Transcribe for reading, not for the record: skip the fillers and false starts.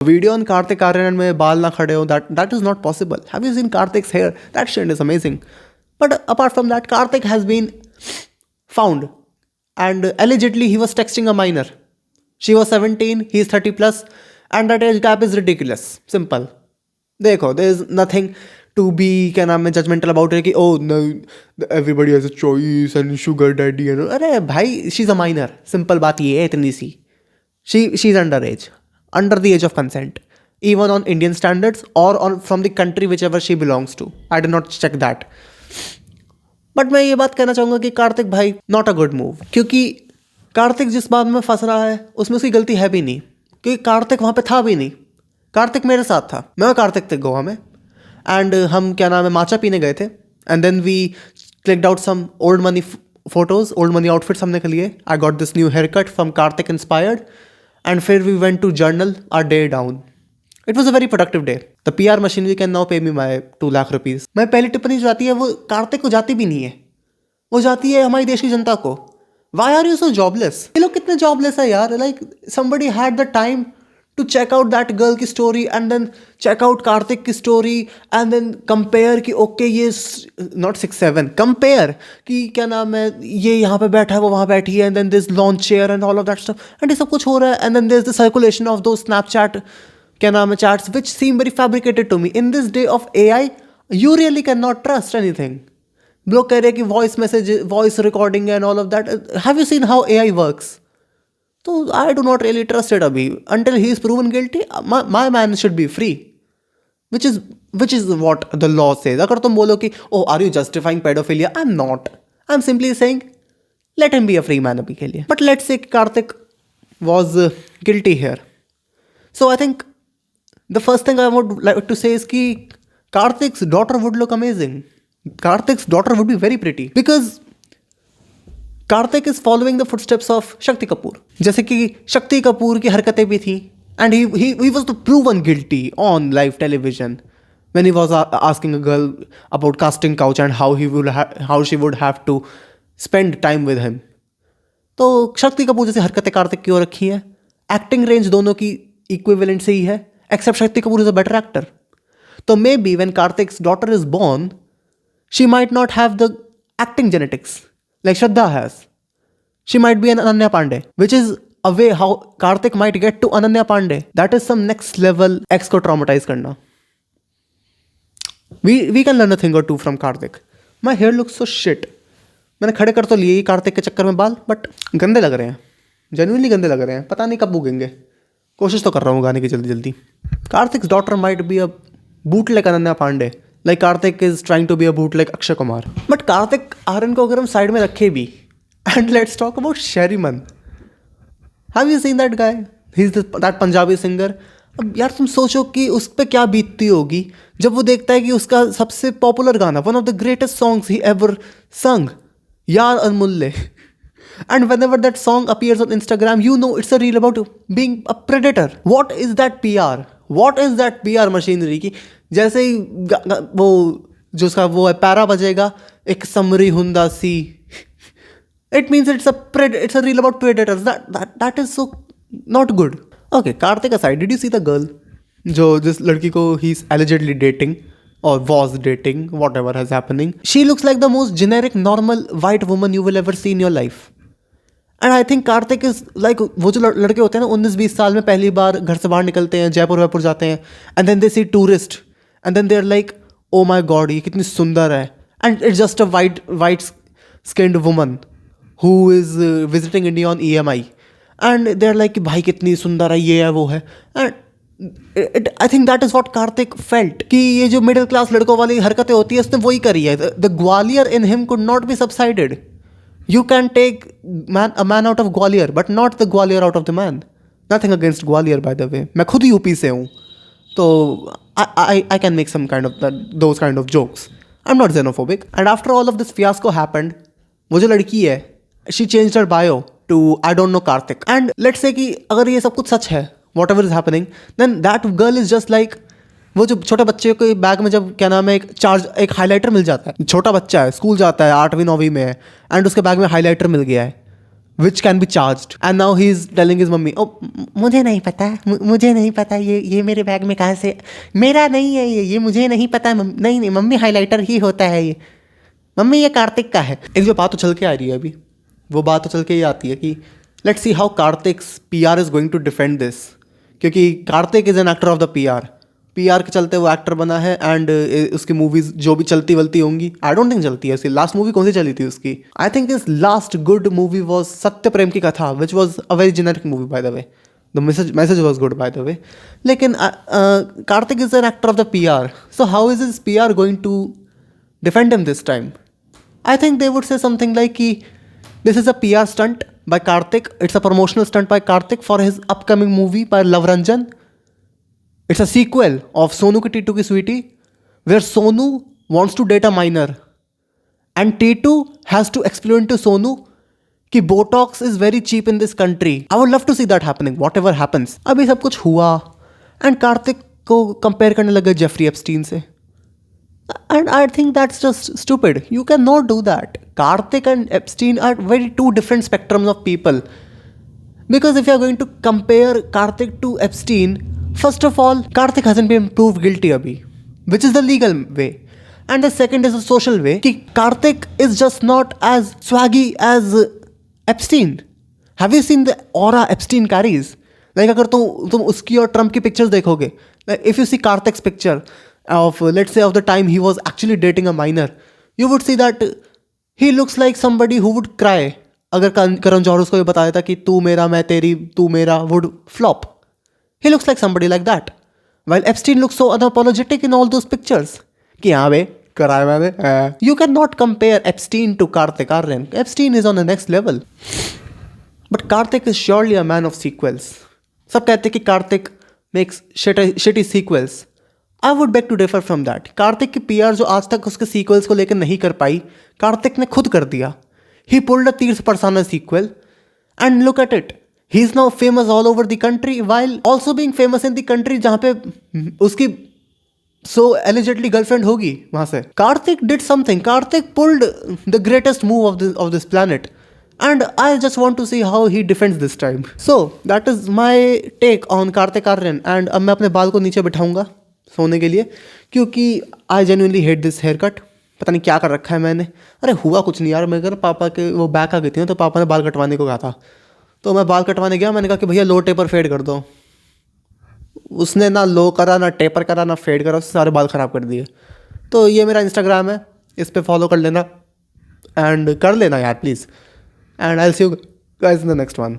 Video on Kartik Aryan में बाल ना खड़े हो, that is not possible. Have you seen Kartik's hair? That shit is amazing. But apart from that, Kartik has been found and allegedly he was texting a minor. She was 17, he is 30 plus, and that age gap is ridiculous. Simple. देखो, there is nothing to be क्या नाम है judgmental about it कि oh no everybody has a choice and sugar daddy and अरे भाई she's a minor. Simple बात ये है इतनी सी. She's underage. Under the age of consent, even on Indian standards or on from the country whichever she belongs to. I did not check that. But मैं ये बात कहना चाहूँगा कि कार्तिक भाई not a good move, क्योंकि कार्तिक जिस बात में फंस रहा है उसमें उसकी गलती है भी नहीं, क्योंकि कार्तिक वहाँ पे था भी नहीं. कार्तिक मेरे साथ था, मैं और कार्तिक थे गोवा में, एंड हम क्या नाम है माचा पीने गए थे, and then we clicked out some old money photos, old money outfits हमने लिए. I got this new haircut from Karthik inspired. And फिर we went to journal our day down. It was a very productive day. The PR machinery can now pay me my 2 lakh rupees. मैं पहली टिप्पणी जो जाती है वो कार्तिक को जाती भी नहीं है, वो जाती है हमारी देश की जनता को. Why are you so jobless? ये लोग कितने jobless है यार. Like somebody had the time to check out that girl की story and then check out Kartik की story and then compare कि okay ये not 6-7 compare कि क्या नाम है ये यहाँ पे बैठा है वो वहाँ बैठी है and then this lawn chair and all of that stuff and ये सब कुछ हो रहा है and then there's the circulation of those Snapchat क्या नाम है chats which seem very fabricated to me. In this day of AI you really cannot trust anything. लोग कह रहे हैं कि voice message, voice recording and all of that. Have you seen how AI works? तो I do not really trust it अभी. Until he is proven guilty, my man should be free. Which is what the law says. अगर तुम बोलो कि oh are you justifying pedophilia? I'm not. I'm simply saying let him be a free man अभी के लिए. But let's say Karthik was guilty here. So I think the first thing I would like to say is कि Karthik's daughter would look amazing. Karthik's daughter would be very pretty because Kartik is following the footsteps of Shakti Kapoor. जैसे कि शक्ति कपूर की हरकतें भी थी and he was proven guilty on live television when he was asking a girl about casting couch and how she would have to spend time with him. तो शक्ति कपूर जैसी हरकतें कार्तिक की ओर रखी है. एक्टिंग रेंज दोनों की इक्विवेलेंट से ही है, except Shakti Kapoor is a better actor. तो maybe when Kartik's daughter is born she might not have the acting genetics like Shraddha has. She might be an Ananya Pandey, which is a way how Karthik might get to Ananya Pandey. That is some next level ex को traumatize करना. We can learn a thing or two from Karthik. My hair looks so shit. मैंने खड़े कर तो लिए ही कार्तिक के चक्कर में बाल, बट गंदे लग रहे हैं, जेन्युइनली गंदे लग रहे हैं. पता नहीं कब उगेंगे. कोशिश तो कर रहा हूँ उगाने की जल्दी जल्दी. Karthik's daughter might be a bootleg Ananya Pandey. Like Karthik is trying to be a bootleg Akshay Kumar. But Kartik Aryan को अगर हम साइड में रखे भी, and let's talk about Sherryman. Have you seen that guy? He's that Punjabi singer. अब यार तुम सोचो कि उस पर क्या बीतती होगी जब वो देखता है कि उसका सबसे पॉपुलर गाना, one of the greatest songs he ever sung, यार Anmulle. And whenever that song appears on Instagram, you know it's a reel about being a predator. What is that PR? What is that PR machinery की जैसे ही वो जो उसका वो है para बजेगा एक समरी हुंदा सी, it means it's a reel about predators. That is so not good. Okay, Kartik aside, did you see the girl जो जिस लड़की को he is allegedly dating or was dating, whatever has happening? She looks like the most generic normal white woman you will ever see in your life. And I think Karthik is like वो जो लड़के होते हैं ना 19-20 साल में पहली बार घर से बाहर निकलते हैं, जयपुर जाते हैं, and then they see tourist and then they're like oh my god ये कितनी सुंदर है, and it's just a white skinned woman who is visiting India on EMI and they're like भाई कितनी सुंदर है, ये है वो है. And I think that is what Karthik felt कि ये जो मिडिल क्लास लड़कों वाली हरकतें होती है उसने वही करी है. The Gwalior in him could not be subsided. You can take a man out of Gwalior but not the Gwalior out of the man. Nothing against Gwalior by the way. मैं खुद यूपी से हूँ तो I can make some kind of those kind of jokes. I'm not xenophobic. And after all of this fiasco happened, वो जो लड़की है she changed her bio to I don't know Karthik. And let's say कि अगर ये सब कुछ सच है whatever is happening, then that girl is just like वो जो छोटे बच्चे को बैग में जब क्या नाम है एक हाइलाइटर मिल जाता है. छोटा बच्चा है, स्कूल जाता है, 8वीं 9वीं में है, एंड उसके बैग में हाइलाइटर मिल गया है. which can be charged. And now he is telling his mummy, oh, मुझे नहीं पता, मुझे नहीं पता, ये मेरे बैग में कहाँ से, मेरा नहीं है ये मुझे नहीं पता, नहीं मम्मी हाइलाइटर ही होता है ये, मम्मी ये कार्तिक का है। एक जो बात तो चल के आ रही है अभी, वो बात तो चल के ये आती है कि let's see how Kartik's PR is going to defend this, क्योंकि Kartik is an actor of the PR के चलते वो एक्टर बना है। एंड उसकी मूवीज जो भी चलती वलती होंगी, आई डोंट थिंक चलती है उसकी। लास्ट मूवी कौन सी चली थी उसकी? I think is last good movie was Satya Prem Ki Katha, which was a very generic movie by the way. The message was good by the way. लेकिन Kartik is an actor of the PR, so how is is PR going to defend him this time? I think they would say something like कि this is a PR stunt by Karthik. It's a promotional stunt by Karthik for his upcoming movie by Love Ranjan. It's a sequel of Sonu ki Titu ki Sweetie, where Sonu wants to date a minor and Titu has to explain to Sonu कि Botox is very cheap in this country. I would love to see that happening, whatever happens. अभी सब कुछ हुआ and Karthik को compare करने लगे Jeffrey Epstein से. And I think that's just stupid. You cannot do that. Karthik and Epstein are very two different spectrums of people. Because if you are going to compare Karthik to Epstein, first of all, Karthik hasn't been proved guilty abhi, which is the legal way. And the second is the social way. Ki Karthik is just not as swaggy as Epstein. Have you seen the aura Epstein carries? Like अगर तुम उसकी और Trump की pictures देखोगे, like if you see Karthik's picture of let's say of the time he was actually dating a minor, you would see that he looks like somebody who would cry अगर करण जौहर उसको ये बता देता कि तू मेरा मैं तेरी तू मेरा, would flop. He looks like somebody like that, while Epstein looks so unapologetic in all those pictures कि हाँ बे कराया मैंने. You cannot compare Epstein to Karthik Aaryan. Epstein is on the next level, but Karthik is surely a man of sequels. सब कहते हैं कि Karthik makes shitty sequels. I would beg to differ from that. Karthik की PR जो आज तक उसके sequels को लेकर नहीं कर पाई, कार्तिक ने खुद कर दिया. ही पुल्ड अ तीर्थ परसाना sequel and look at it, he is now famous all over the country while also being famous in the country जहाँ पे उसकी सो एलिजिटली गर्लफ्रेंड होगी वहाँ से. Kartik did something. Kartik pulled the greatest move of this planet and I just want to see how he defends this time. So that is my take on Kartik Aaryan. And अब मैं अपने बाल को नीचे बिठाऊंगा सोने के लिए, क्योंकि I genuinely hate this haircut. पता नहीं क्या कर रखा है मैंने. अरे हुआ कुछ नहीं यार, मैं अगर पापा के वो बैक आ गई थी ना, तो पापा ने बाल कटवाने को कहा था, तो मैं बाल कटवाने गया. मैंने कहा कि भैया लो टेपर फेड कर दो. उसने ना लो करा, ना टेपर करा, ना फेड करा, उससे सारे बाल ख़राब कर दिए. तो ये मेरा इंस्टाग्राम है, इस पर फॉलो कर लेना एंड कर लेना यार please. And I will see you guys in the next one.